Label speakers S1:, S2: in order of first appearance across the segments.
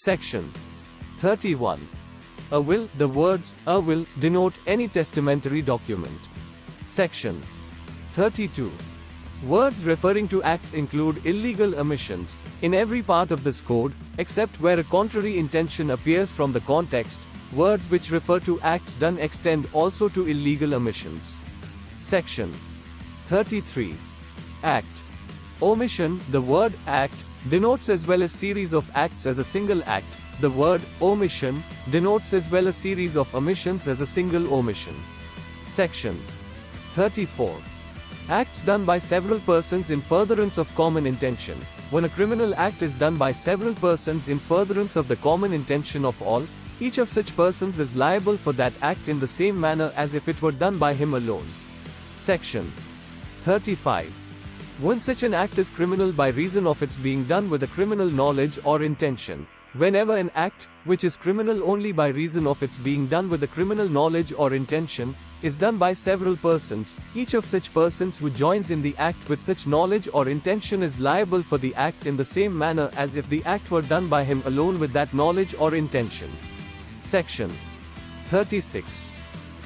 S1: Section 31. A will. The words "a will" denote any testamentary document. Section 32. Words referring to acts include illegal omissions in every part of this code, except where a contrary intention appears from the context. Words which refer to acts done extend also to illegal omissions. Section 33. Act. Omission. The word act denotes as well as series of acts as a single act. The word omission denotes as well a series of omissions as a single omission. Section 34. Acts done by several persons in furtherance of common intention. When a criminal act is done by several persons in furtherance of the common intention of all, each of such persons is liable for that act in the same manner as if it were done by him alone. Section 35. When such an act is criminal by reason of its being done with a criminal knowledge or intention. Whenever an act, which is criminal only by reason of its being done with a criminal knowledge or intention, is done by several persons, each of such persons who joins in the act with such knowledge or intention is liable for the act in the same manner as if the act were done by him alone with that knowledge or intention. Section 36.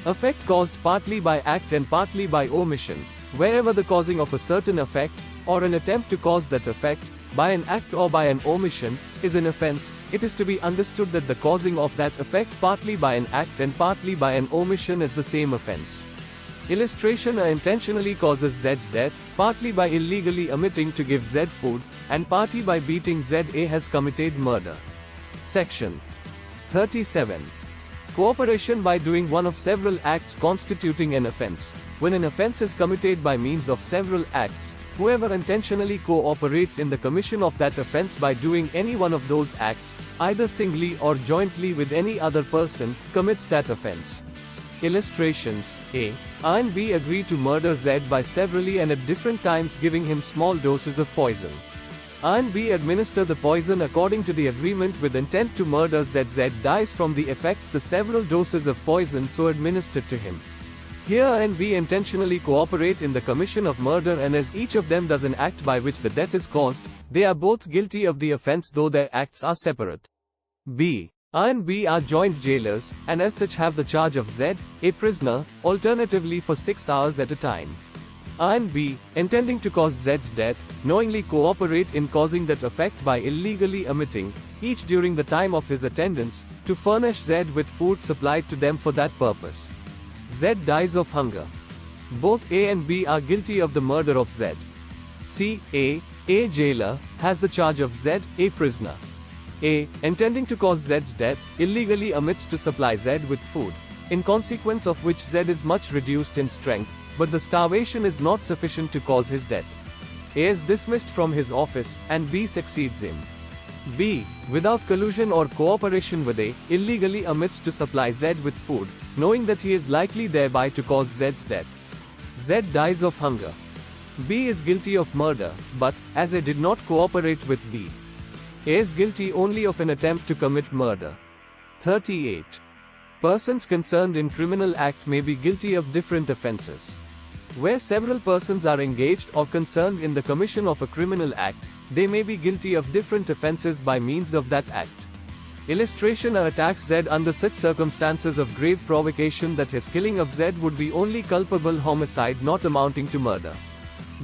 S1: Effect caused partly by act and partly by omission. Wherever the causing of a certain effect, or an attempt to cause that effect, by an act or by an omission, is an offense, it is to be understood that the causing of that effect partly by an act and partly by an omission is the same offense. Illustration: A intentionally causes Z's death, partly by illegally omitting to give Z food, and partly by beating Z. A has committed murder. Section 37. Cooperation by doing one of several acts constituting an offense. When an offense is committed by means of several acts, whoever intentionally cooperates in the commission of that offense by doing any one of those acts, either singly or jointly with any other person, commits that offense. Illustrations: A and B agree to murder Z by severally and at different times giving him small doses of poison. A and B administer the poison according to the agreement with intent to murder Z. Z dies from the effects the several doses of poison so administered to him. Here A and B intentionally cooperate in the commission of murder, and as each of them does an act by which the death is caused, they are both guilty of the offense though their acts are separate. B. A and B are joint jailers, and as such have the charge of Z, a prisoner, alternatively for 6 hours at a time. A and B, intending to cause Z's death, knowingly cooperate in causing that effect by illegally omitting, each during the time of his attendance, to furnish Z with food supplied to them for that purpose. Z dies of hunger. Both A and B are guilty of the murder of Z. C. A jailer, has the charge of Z, a prisoner. A, intending to cause Z's death, illegally omits to supply Z with food, in consequence of which Z is much reduced in strength, but the starvation is not sufficient to cause his death. A is dismissed from his office, and B succeeds him. B, without collusion or cooperation with A, illegally omits to supply Z with food, knowing that he is likely thereby to cause Z's death. Z dies of hunger. B is guilty of murder, but, as A did not cooperate with B, A is guilty only of an attempt to commit murder. 38. Persons concerned in criminal act may be guilty of different offenses. Where several persons are engaged or concerned in the commission of a criminal act, they may be guilty of different offenses by means of that act. Illustration: A attacks Z under such circumstances of grave provocation that his killing of Z would be only culpable homicide not amounting to murder.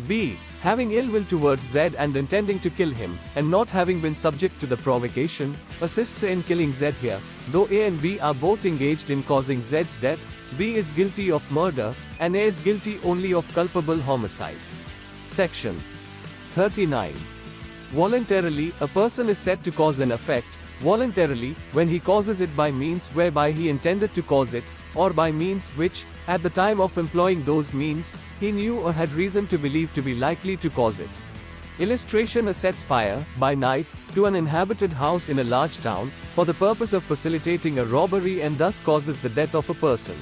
S1: B, having ill will towards Z and intending to kill him, and not having been subject to the provocation, assists A in killing Z. Here, though A and B are both engaged in causing Z's death, B is guilty of murder, and A is guilty only of culpable homicide. Section 39. Voluntarily, a person is said to cause an effect, voluntarily, when he causes it by means whereby he intended to cause it, or by means which, at the time of employing those means, he knew or had reason to believe to be likely to cause it. Illustration: A sets fire, by night, to an inhabited house in a large town, for the purpose of facilitating a robbery and thus causes the death of a person.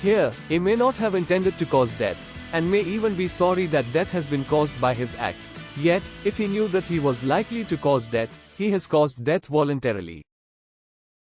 S1: Here, A may not have intended to cause death, and may even be sorry that death has been caused by his act. Yet, if he knew that he was likely to cause death, he has caused death voluntarily.